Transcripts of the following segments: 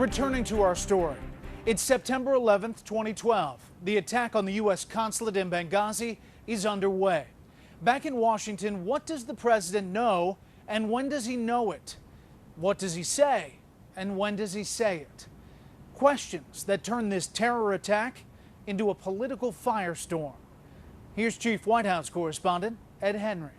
Returning to our story, it's September 11th, 2012. The attack on the U.S. consulate in Benghazi is underway. Back in Washington, what does the president know and when does he know it? What does he say and when does he say it? Questions that turn this terror attack into a political firestorm. Here's Chief White House correspondent Ed Henry.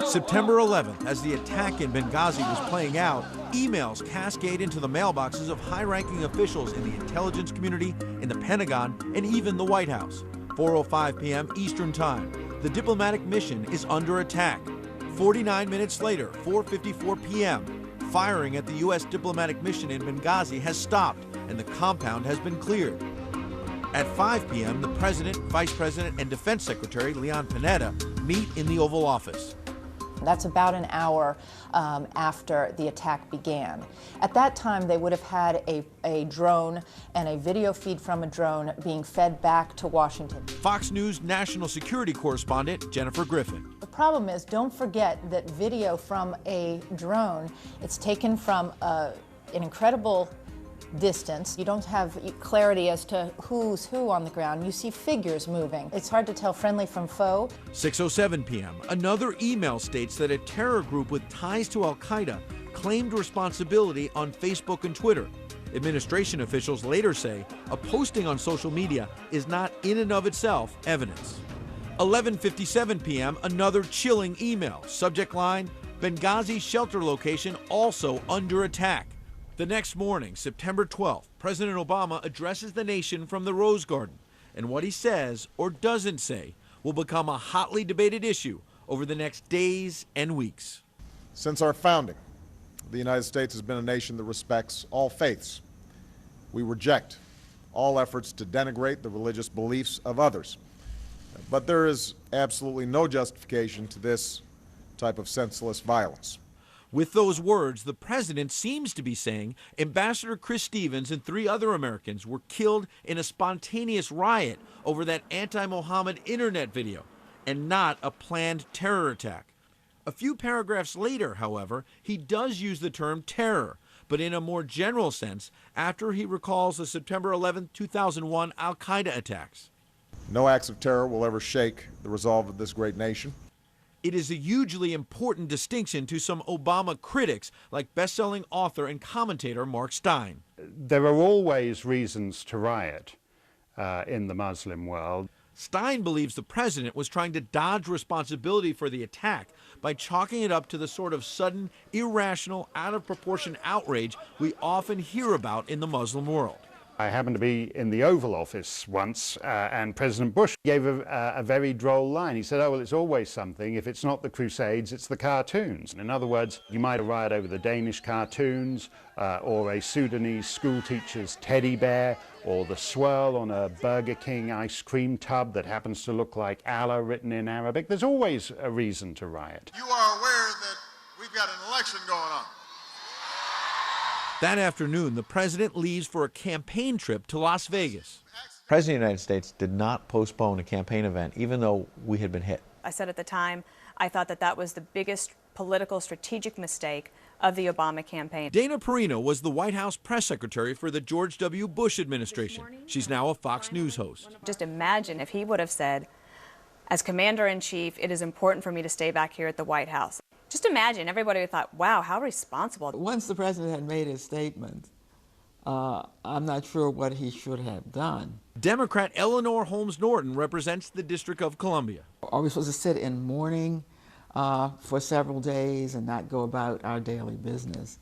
September 11th, as the attack in Benghazi was playing out, emails cascade into the mailboxes of high-ranking officials in the intelligence community, in the Pentagon, and even the White House. 4:05 p.m. Eastern Time. The diplomatic mission is under attack. 49 minutes later, 4:54 p.m., firing at the U.S. diplomatic mission in Benghazi has stopped, and the compound has been cleared. At 5 p.m., the President, Vice President, and Defense Secretary Leon Panetta meet in the Oval Office. That's about an hour after the attack began. At that time, they would have had a drone and a video feed from a drone being fed back to Washington. Fox News national security correspondent Jennifer Griffin. The problem is, don't forget that video from a drone, it's taken from an incredible distance. You don't have clarity as to who's who on the ground. You see figures moving. It's hard to tell friendly from foe. 6:07 p.m. Another email states that a terror group with ties to Al-Qaeda claimed responsibility on Facebook and Twitter. Administration officials later say a posting on social media is not in and of itself evidence. 11:57 p.m. Another chilling email. Subject line, Benghazi shelter location also under attack. The next morning, September 12th, President Obama addresses the nation from the Rose Garden, and what he says or doesn't say will become a hotly debated issue over the next days and weeks. Since our founding, the United States has been a nation that respects all faiths. We reject all efforts to denigrate the religious beliefs of others. But there is absolutely no justification to this type of senseless violence. With those words, the president seems to be saying Ambassador Chris Stevens and 3 other Americans were killed in a spontaneous riot over that anti-Mohammed internet video and not a planned terror attack. A few paragraphs later, however, he does use the term terror, but in a more general sense after he recalls the September 11, 2001 Al-Qaeda attacks. No acts of terror will ever shake the resolve of this great nation. It is a hugely important distinction to some Obama critics, like best-selling author and commentator Mark Stein. There are always reasons to riot in the Muslim world. Stein believes the president was trying to dodge responsibility for the attack by chalking it up to the sort of sudden, irrational, out-of-proportion outrage we often hear about in the Muslim world. I happened to be in the Oval Office once, and President Bush gave a very droll line. He said, oh, well, it's always something. If it's not the Crusades, it's the cartoons. In other words, you might riot over the Danish cartoons, or a Sudanese schoolteacher's teddy bear, or the swirl on a Burger King ice cream tub that happens to look like Allah written in Arabic. There's always a reason to riot. You are aware that we've got an election going on. That afternoon, the president leaves for a campaign trip to Las Vegas. The President of the United States did not postpone a campaign event, even though we had been hit. I said at the time, I thought that was the biggest political strategic mistake of the Obama campaign. Dana Perino was the White House press secretary for the George W. Bush administration. She's now a Fox News host. Just imagine if he would have said, as commander-in-chief, it is important for me to stay back here at the White House. Just imagine, everybody thought, wow, how responsible. Once the president had made his statement, I'm not sure what he should have done. Democrat Eleanor Holmes Norton represents the District of Columbia. Are we supposed to sit in mourning for several days and not go about our daily business?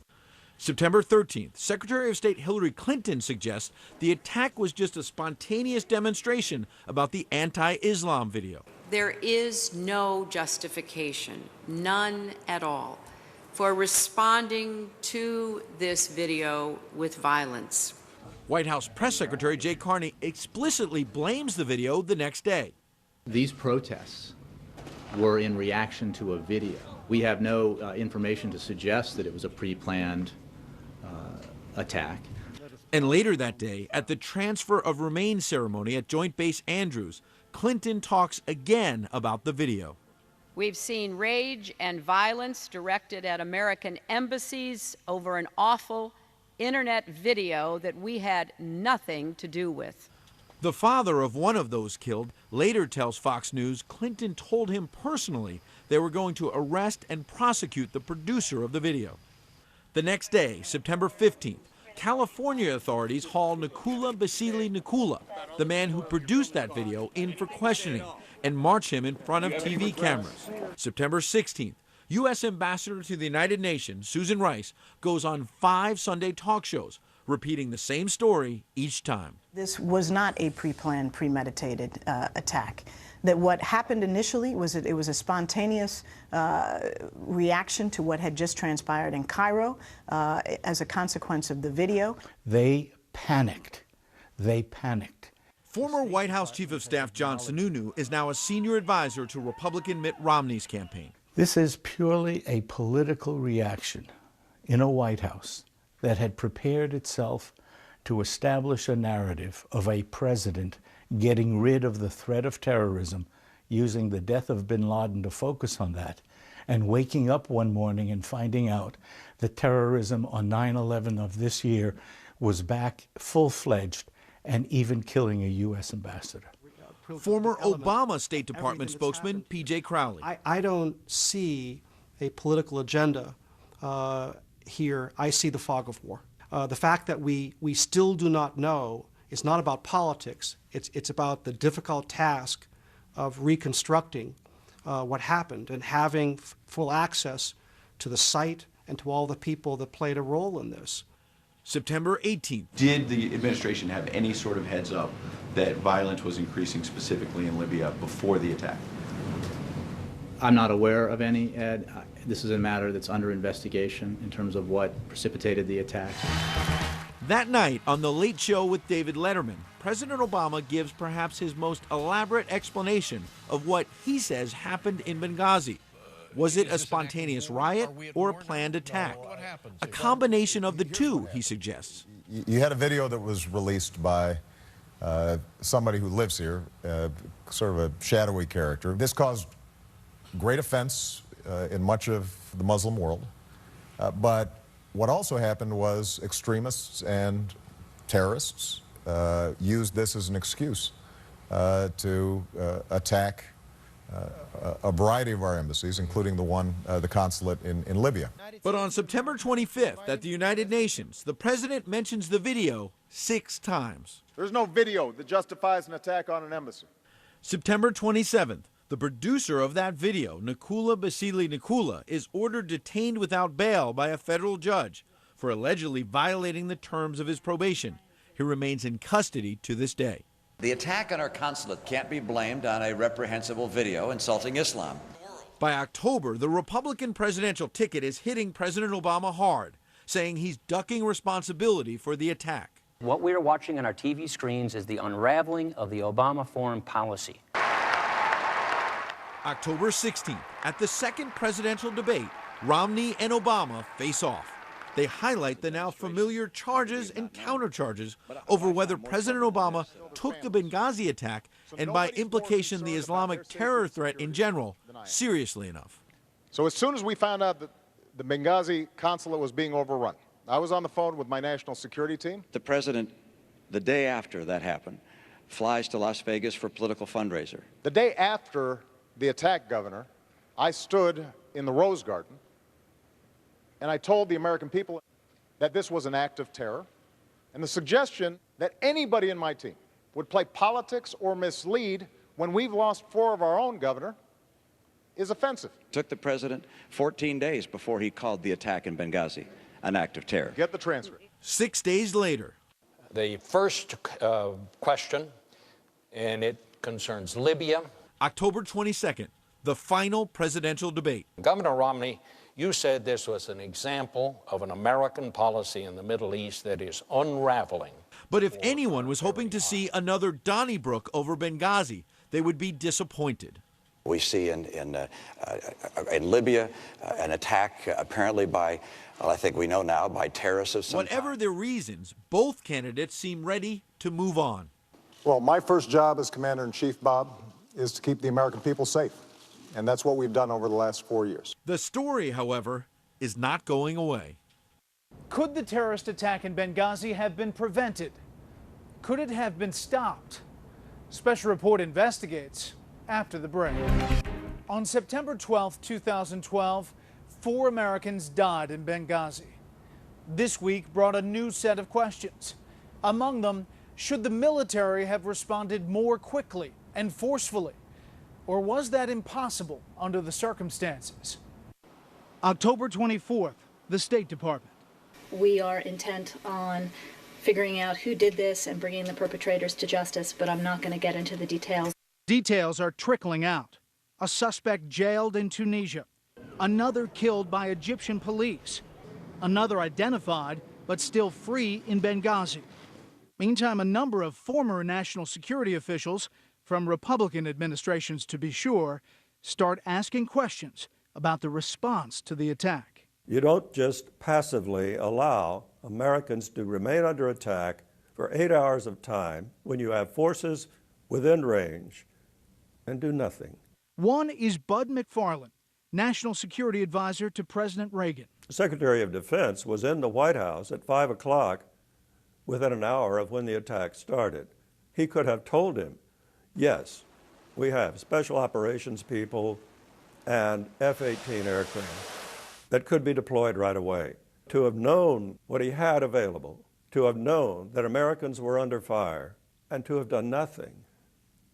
September 13th, Secretary of State Hillary Clinton suggests the attack was just a spontaneous demonstration about the anti-Islam video. There is no justification, none at all, for responding to this video with violence. White House Press Secretary Jay Carney explicitly blames the video the next day. These protests were in reaction to a video. We have no information to suggest that it was a pre-planned attack. And later that day, at the transfer of remains ceremony at Joint Base Andrews, Clinton talks again about the video. We've seen rage and violence directed at American embassies over an awful internet video that we had nothing to do with. The father of one of those killed later tells Fox News Clinton told him personally they were going to arrest and prosecute the producer of the video. The next day, September 15th, California authorities haul Nakula Basili Nakula, the man who produced that video, in for questioning and march him in front of TV cameras. September 16th, U.S. Ambassador to the United Nations, Susan Rice, goes on 5 Sunday talk shows, repeating the same story each time. This was not a pre-planned, premeditated attack. That what happened initially was that it was a spontaneous reaction to what had just transpired in Cairo as a consequence of the video. They panicked. They panicked. Former White House Chief of Staff John Sununu is now a senior advisor to Republican Mitt Romney's campaign. This is purely a political reaction in a White House that had prepared itself to establish a narrative of a president getting rid of the threat of terrorism, using the death of bin Laden to focus on that, and waking up one morning and finding out that terrorism on 9/11 of this year was back full-fledged and even killing a U.S. ambassador. Former Obama State Department spokesman P.J. Crowley. I don't see a political agenda here. I see the fog of war. The fact that we still do not know, it's not about politics. It's about the difficult task of reconstructing what happened and having full access to the site and to all the people that played a role in this. September 18th. Did the administration have any sort of heads up that violence was increasing specifically in Libya before the attack? I'm not aware of any, Ed. This is a matter that's under investigation in terms of what precipitated the attack. That night on The Late Show with David Letterman, President Obama gives perhaps his most elaborate explanation of what he says happened in Benghazi. Was it a spontaneous riot or a planned attack? A combination of the two, he suggests. You had a video that was released by somebody who lives here, sort of a shadowy character. This caused great offense in much of the Muslim world. But what also happened was extremists and terrorists used this as an excuse to attack a variety of our embassies, including the consulate in Libya. But on September 25th at the United Nations, the president mentions the video 6 times. There's no video that justifies an attack on an embassy. September 27th, the producer of that video, Nakula Basili Nakula, is ordered detained without bail by a federal judge for allegedly violating the terms of his probation. He remains in custody to this day. The attack on our consulate can't be blamed on a reprehensible video insulting Islam. By October, the Republican presidential ticket is hitting President Obama hard, saying he's ducking responsibility for the attack. What we are watching on our TV screens is the unraveling of the Obama foreign policy. October 16th, at the second presidential debate, Romney and Obama face off. They highlight the now familiar charges and countercharges over whether President Obama took the Benghazi attack and, by implication, the Islamic terror threat in general, seriously enough. So as soon as we found out that the Benghazi consulate was being overrun, I was on the phone with my national security team. The president, the day after that happened, flies to Las Vegas for a political fundraiser. The day after the attack, Governor, I stood in the Rose Garden and I told the American people that this was an act of terror, and the suggestion that anybody in my team would play politics or mislead when we've lost 4 of our own, Governor, is offensive. It took the president 14 days before he called the attack in Benghazi an act of terror. Get the transcript. 6 days later. The first question, and it concerns Libya. October 22nd, the final presidential debate. Governor Romney, you said this was an example of an American policy in the Middle East that is unraveling. But if anyone was hoping to see another Donnybrook over Benghazi, they would be disappointed. We see in Libya an attack apparently by, well, I think we know now, by terrorists of some Whatever kind. their reasons, both candidates seem ready to move on. Well, my first job as Commander-in-Chief, Bob, is to keep the American people safe. and that's what we've done over the last 4 years. The story, however, is not going away. Could the terrorist attack in Benghazi have been prevented? Could it have been stopped? Special Report investigates after the break. On September 12, 2012, 4 Americans died in Benghazi. This week brought a new set of questions. Among them, should the military have responded more quickly and forcefully? Or was that impossible under the circumstances? October 24th, the State Department. We are intent on figuring out who did this and bringing the perpetrators to justice, but I'm not going to get into the details. Details are trickling out. A suspect jailed in Tunisia, another killed by Egyptian police, another identified but still free in Benghazi. Meantime, a number of former national security officials, from Republican administrations to be sure, start asking questions about the response to the attack. You don't just passively allow Americans to remain under attack for 8 hours of time when you have forces within range and do nothing. One is Bud McFarlane, National Security Advisor to President Reagan. The Secretary of Defense was in the White House at 5 o'clock within an hour of when the attack started. He could have told him, yes, we have special operations people and F-18 aircraft that could be deployed right away. To have known what he had available, to have known that Americans were under fire, and to have done nothing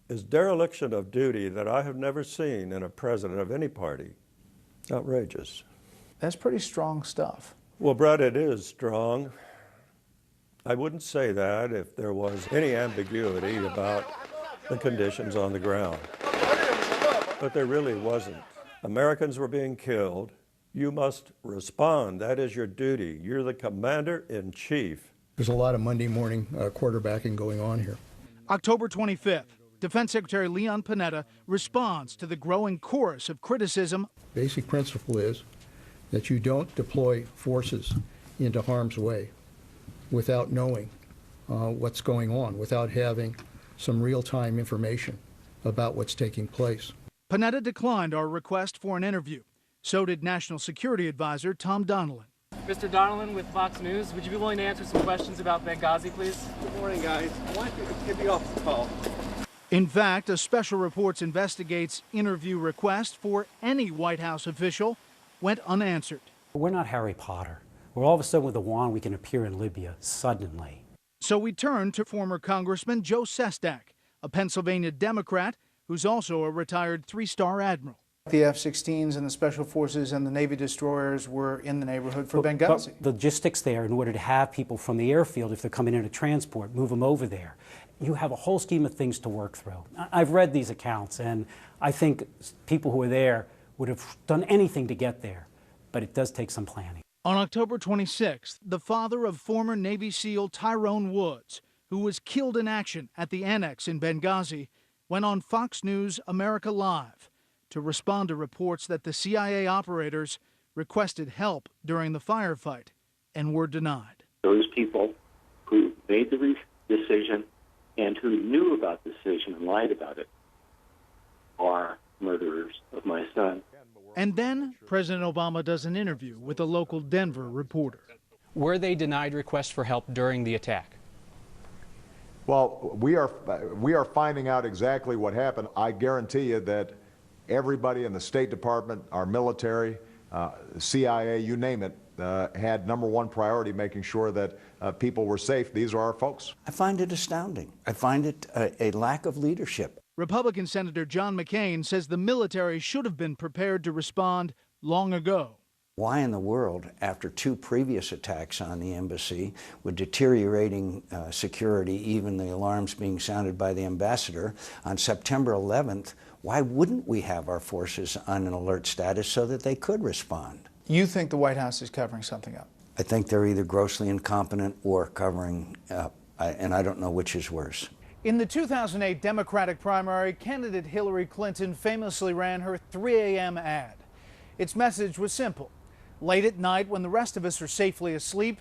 is dereliction of duty that I have never seen in a president of any party. Outrageous. That's pretty strong stuff. Well, Bret, it is strong. I wouldn't say that if there was any ambiguity about the conditions on the ground. But there really wasn't. Americans were being killed. You must respond. That is your duty. You're the commander-in-chief. There's a lot of Monday morning quarterbacking going on here. October 25th, Defense Secretary Leon Panetta responds to the growing chorus of criticism. Basic principle is that you don't deploy forces into harm's way without knowing what's going on, without having some real-time information about what's taking place. Panetta declined our request for an interview. So did National Security Advisor Tom Donilon. Mr. Donilon with Fox News, would you be willing to answer some questions about Benghazi, please? Good morning, guys. Why don't you get me off the call? In fact, a Special Reports investigates interview request for any White House official went unanswered. We're not Harry Potter. We're all of a sudden with a wand we can appear in Libya suddenly. So we turn to former Congressman Joe Sestak, a Pennsylvania Democrat who's also a retired 3-star admiral. The F-16s and the Special Forces and the Navy destroyers were in the neighborhood for Benghazi. But the logistics there, in order to have people from the airfield, if they're coming in to transport, move them over there. You have a whole scheme of things to work through. I've read these accounts, and I think people who were there would have done anything to get there, but it does take some planning. On October 26th, the father of former Navy SEAL Tyrone Woods, who was killed in action at the annex in Benghazi, went on Fox News America Live to respond to reports that the CIA operators requested help during the firefight and were denied. Those people who made the decision and who knew about the decision and lied about it are murderers of my son. And then President Obama does an interview with a local Denver reporter. Were they denied requests for help during the attack? Well, we are finding out exactly what happened. I guarantee you that everybody in the State Department, our military, CIA, you name it, had #1 priority making sure that people were safe. These are our folks. I find it astounding. I find it a lack of leadership. Republican Senator John McCain says the military should have been prepared to respond long ago. Why in the world, after 2 previous attacks on the embassy, with deteriorating security, even the alarms being sounded by the ambassador, on September 11th, why wouldn't we have our forces on an alert status so that they could respond? You think the White House is covering something up? I think they're either grossly incompetent or covering up, and I don't know which is worse. In the 2008 Democratic primary, candidate Hillary Clinton famously ran her 3 a.m. ad. Its message was simple. Late at night, when the rest of us are safely asleep,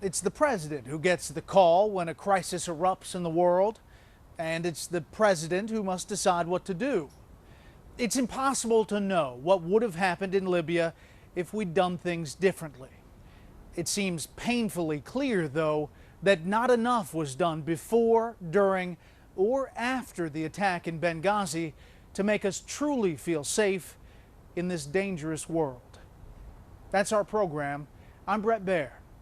it's the president who gets the call when a crisis erupts in the world, and it's the president who must decide what to do. It's impossible to know what would have happened in Libya if we'd done things differently. It seems painfully clear, though, that not enough was done before, during, or after the attack in Benghazi to make us truly feel safe in this dangerous world. That's our program. I'm Bret Baier.